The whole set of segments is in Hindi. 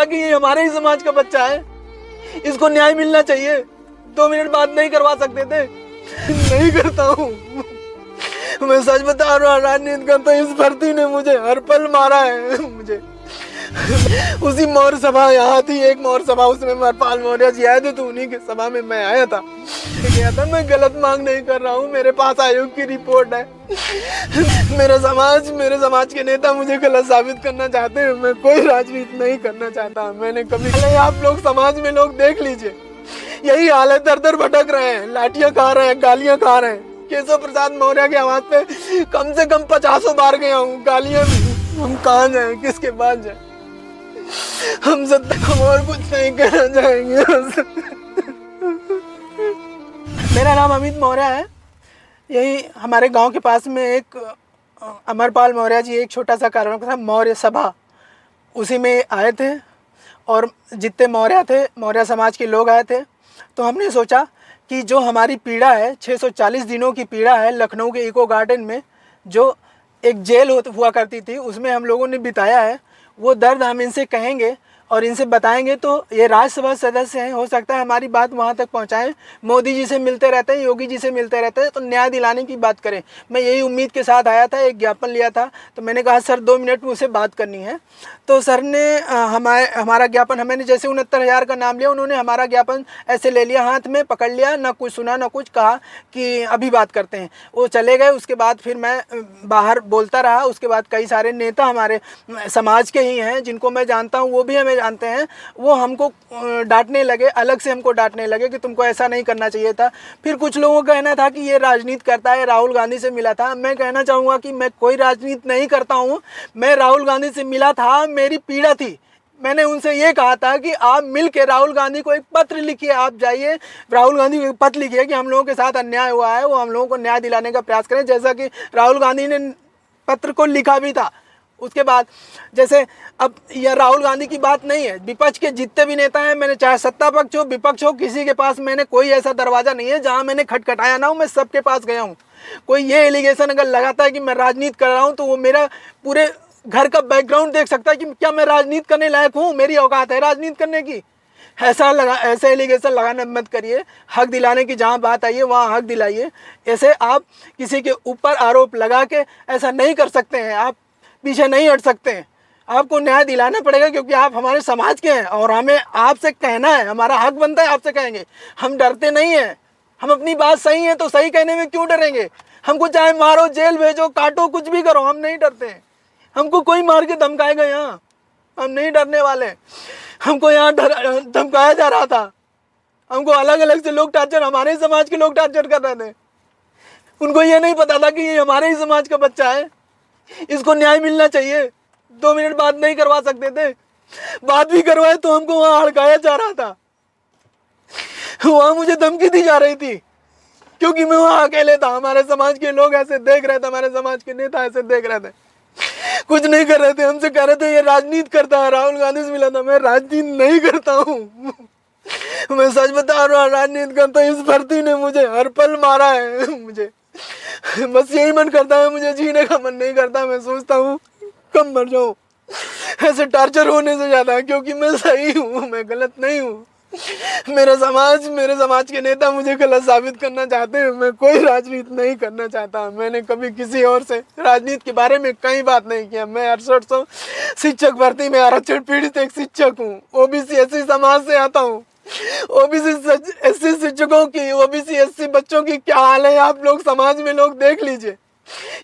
कि ये हमारे ही समाज का बच्चा है, इसको न्याय मिलना चाहिए। 2 मिनट बात नहीं करवा सकते थे? नहीं करता हूँ मैं, सच बता रहा हूँ। राजनीति का तो इस भर्ती ने मुझे हर पल मारा है। मुझे उसी मौर्य सभा यहाँ थी, एक मौर्य सभा, उसमें हरपाल मौर्य जी आए थे, तो उन्हीं के सभा में मैं आया था। गया था, मैं गलत मांग नहीं कर रहा हूँ, मेरे पास आयोग की रिपोर्ट है। मेरे समाज के नेता मुझे गलत साबित करना चाहते हैं। मैं कोई राजनीति नहीं करना चाहता। मैंने कभी, आप लोग समाज में लोग देख लीजिए, यही हाल है, दर दर भटक रहे हैं, लाठियां खा रहे हैं, गालियां खा रहे हैं। केशव प्रसाद मौर्य की आवाज पे कम से कम 50 बार गया हूँ, गालियां भी। हम कहाँ जाए, किसके पास जाए? हम और कुछ नहीं कहना चाहेंगे। मेरा नाम अमित मौर्य है। यही हमारे गांव के पास में एक अमरपाल मौर्य जी एक छोटा सा कार्यक्रम था, मौर्य सभा, उसी में आए थे और जितने मौर्य थे, मौर्य समाज के लोग आए थे। तो हमने सोचा कि जो हमारी पीड़ा है, 640 दिनों की पीड़ा है, लखनऊ के इको गार्डन में जो एक जेल हुआ करती थी, उसमें हम लोगों ने बिताया है, वो दर्द हम इनसे कहेंगे और इनसे बताएंगे। तो ये राज्यसभा सदस्य हैं, हो सकता है हमारी बात वहाँ तक पहुँचाएं। मोदी जी से मिलते रहते हैं, योगी जी से मिलते रहते हैं, तो न्याय दिलाने की बात करें। मैं यही उम्मीद के साथ आया था, एक ज्ञापन लिया था। तो मैंने कहा सर 2 मिनट मुझसे बात करनी है। तो सर ने हमारा ज्ञापन, हमें जैसे 69,000 का नाम लिया, उन्होंने हमारा ज्ञापन ऐसे ले लिया, हाथ में पकड़ लिया, ना कुछ सुना ना कुछ कहा कि अभी बात करते हैं। वो चले गए। उसके बाद फिर मैं बाहर बोलता रहा। उसके बाद कई सारे नेता हमारे समाज के ही हैं, जिनको मैं जानता हूँ, वो भी हमें जानते हैं, वो हमको डांटने लगे, अलग से हमको डांटने लगे कि तुमको ऐसा नहीं करना चाहिए था। फिर कुछ लोगों का कहना था कि ये राजनीति करता है, राहुल गांधी से मिला था। मैं कहना चाहूँगा कि मैं कोई राजनीति नहीं करता हूँ। मैं राहुल गांधी से मिला था, मेरी पीड़ा थी। मैंने उनसे ये कहा था कि आप मिल के राहुल गांधी को एक पत्र लिखिए, आप जाइए राहुल गांधी को एक पत्र लिखिए कि हम लोगों के साथ अन्याय हुआ है, वो हम लोगों को न्याय दिलाने का प्रयास करें, जैसा कि राहुल गांधी ने पत्र को लिखा भी था। उसके बाद जैसे अब यह राहुल गांधी की बात नहीं है, विपक्ष के जितने भी नेता हैं, मैंने चाहे सत्ता पक्ष हो विपक्ष हो, किसी के पास मैंने कोई ऐसा दरवाज़ा नहीं है जहां मैंने खटखटाया ना हूं। मैं सबके पास गया हूं। कोई ये एलिगेशन अगर लगाता है कि मैं राजनीति कर रहा हूं, तो वो मेरा पूरे घर का बैकग्राउंड देख सकता है कि क्या मैं राजनीति करने लायक हूँ, मेरी औकात है राजनीति करने की। ऐसे एलिगेशन लगाना मत करिए। हक दिलाने की जहाँ बात आई है वहाँ हक दिलाइए। ऐसे आप किसी के ऊपर आरोप लगा के ऐसा नहीं कर सकते हैं, आप पीछे नहीं हट सकते हैं। आपको न्याय दिलाना पड़ेगा, क्योंकि आप हमारे समाज के हैं और हमें आपसे कहना है, हमारा हक बनता है, आपसे कहेंगे। हम डरते नहीं हैं, हम अपनी बात सही है तो सही कहने में क्यों डरेंगे? हमको चाहे मारो, जेल भेजो, काटो, कुछ भी करो, हम नहीं डरते हैं। हमको कोई मार के धमकाएगा यहाँ, हम नहीं डरने वाले। हमको यहाँ धमकाया जा रहा था, हमको अलग अलग से लोग टार्चर, हमारे ही समाज के लोग टार्चर कर रहे थे। उनको ये नहीं पता था कि ये हमारे ही समाज का बच्चा है, इसको न्याय मिलना चाहिए। 2 मिनट बात नहीं करवा सकते थे? बात भी करवाए तो हमको वहां हड़काया जा रहा था, वहां मुझे धमकी दी जा रही थी, क्योंकि मैं वहां अकेले था। हमारे समाज के लोग ऐसे देख रहे थे, हमारे समाज के नेता ऐसे देख रहे थे, कुछ नहीं कर रहे थे। हमसे कह रहे थे ये राजनीति करता है, राहुल गांधी से मिला था। मैं राजनीति नहीं करता हूँ। मैं सच बता रहा हूँ, राजनीति का तो इस भर्ती ने मुझे हर पल मारा है। मुझे बस यही मन करता है, मुझे जीने का मन नहीं करता। मैं सोचता हूँ कब मर जाऊँ ऐसे टार्चर होने से ज़्यादा, क्योंकि मैं सही हूँ, मैं गलत नहीं हूँ। मेरे समाज के नेता मुझे गलत साबित करना चाहते हैं। मैं कोई राजनीति नहीं करना चाहता। मैंने कभी किसी और से राजनीति के बारे में कहीं बात नहीं किया। मैं 6800 शिक्षक भर्ती में आरक्षण पीड़ित एक शिक्षक हूँ। ओबीसी एससी समाज से आता हूँ। ओबीसी एससी शिक्षकों की, ओबीसी एससी बच्चों की क्या हाल है, आप लोग समाज में लोग देख लीजिए।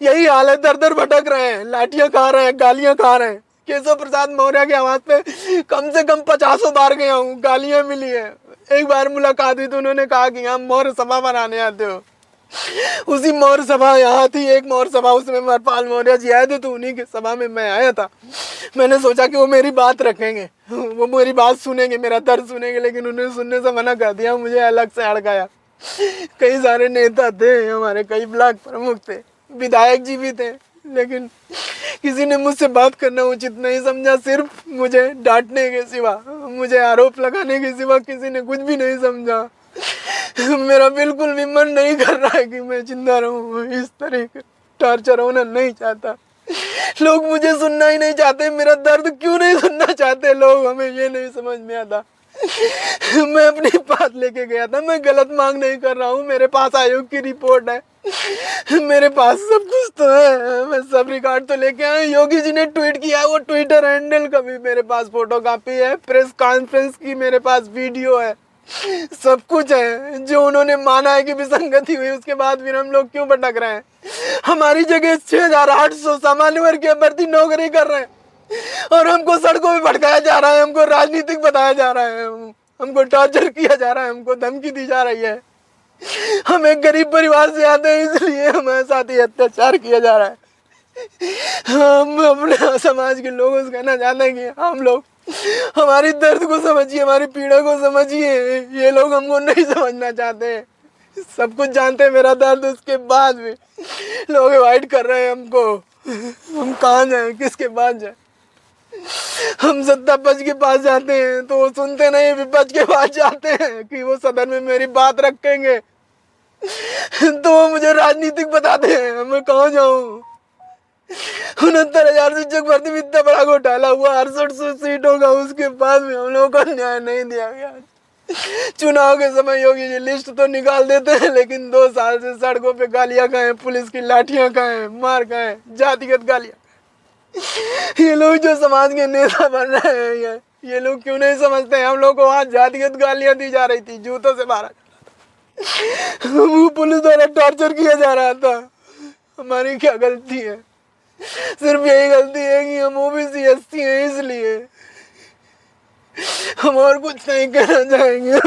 यही हाल है, दर दर भटक रहे हैं, लाठियां खा रहे हैं, गालियां खा रहे हैं। केशव प्रसाद मौर्य की आवाज पे कम से कम 50 बार गया हूँ, गालियां मिली है। एक बार मुलाकात हुई तो उन्होंने कहा कि हम मौर्य सभा बनाने आते हो। उसी मौर्य सभा यहाँ थी, एक मौर्य सभा, उसमें हरपाल मौर्य जी आए थे, तो उन्हीं के सभा में मैं आया था। मैंने सोचा कि वो मेरी बात रखेंगे, वो मेरी बात सुनेंगे, मेरा दर्द सुनेंगे, लेकिन उन्होंने सुनने से मना कर दिया। मुझे अलग से हड़काया। कई सारे नेता थे हमारे, कई ब्लॉक प्रमुख थे, विधायक जी भी थे, लेकिन किसी ने मुझसे बात करना उचित नहीं समझा। सिर्फ मुझे डांटने के सिवा, मुझे आरोप लगाने के सिवा किसी ने कुछ भी नहीं समझा। मेरा बिल्कुल भी मन नहीं कर रहा है कि मैं जिंदा रहूं। इस तरह का टॉर्चर होना नहीं चाहता, लोग मुझे सुनना ही नहीं चाहते, मेरा दर्द क्यों नहीं सुनना चाहते लोग, हमें ये नहीं समझ में आता। मैं अपनी बात लेके गया था, मैं गलत मांग नहीं कर रहा हूँ, मेरे पास आयोग की रिपोर्ट है, मेरे पास सब कुछ तो है, मैं सब रिकॉर्ड तो लेके आया। योगी जी ने ट्वीट किया है, वो ट्विटर हैंडल का भी मेरे पास फोटो कॉपी है, प्रेस कॉन्फ्रेंस की मेरे पास वीडियो है, सब कुछ है। जो उन्होंने माना है कि विसंगति हुई, उसके बाद फिर हम लोग क्यों भटक रहे हैं? हमारी जगह 6,800 सामान्य वर्ग के अभ्यर्थी नौकरी कर रहे हैं और हमको सड़कों में भटकाया जा रहा है, हमको राजनीतिक बताया जा रहा है, हमको टॉर्चर किया जा रहा है, हमको धमकी दी जा रही है। हम एक गरीब परिवार से आते हैं, इसलिए हमारे साथ ही अत्याचार किया जा रहा है। हम अपने समाज के लोगों से कहना चाहते हैं कि हम लोग हमारी दर्द को समझिए, हमारी पीड़ा को समझिए। ये लोग हमको नहीं समझना चाहते, सब कुछ जानते हैं मेरा दर्द, उसके बाद भी लोग अवॉइड कर रहे हैं हमको। हम कहाँ जाएं, किसके पास जाएं? हम सत्ता पक्ष के पास जाते हैं तो वो सुनते नहीं, विपक्ष के पास जाते हैं कि वो सदन में मेरी बात रखेंगे तो वो मुझे राजनीतिक बताते हैं। मैं कहाँ जाऊँ? 69,000 शिक्षक भर्ती में इतना बड़ा घोटाला हुआ, 6800 सीटों का, उसके बाद में हम लोगों को न्याय नहीं दिया गया। चुनाव के समय योगी जी लिस्ट तो निकाल देते हैं, लेकिन 2 साल से सड़कों पे गालियां खाएं, पुलिस की लाठियां खाएं, मार खाएं, जातिगत गालियां। ये लोग जो समाज के नेता बन रहे हैं, ये लोग क्यों नहीं समझते हैं? हम लोग को वहाँ जातिगत गालियां दी जा रही थी, जूतों से मारा, पुलिस द्वारा टॉर्चर किया जा रहा था। हमारी क्या गलती है? सिर्फ यही गलती है कि हम ओबीसी एससी हैं, इसलिए हम और कुछ नहीं कहना चाहेंगे।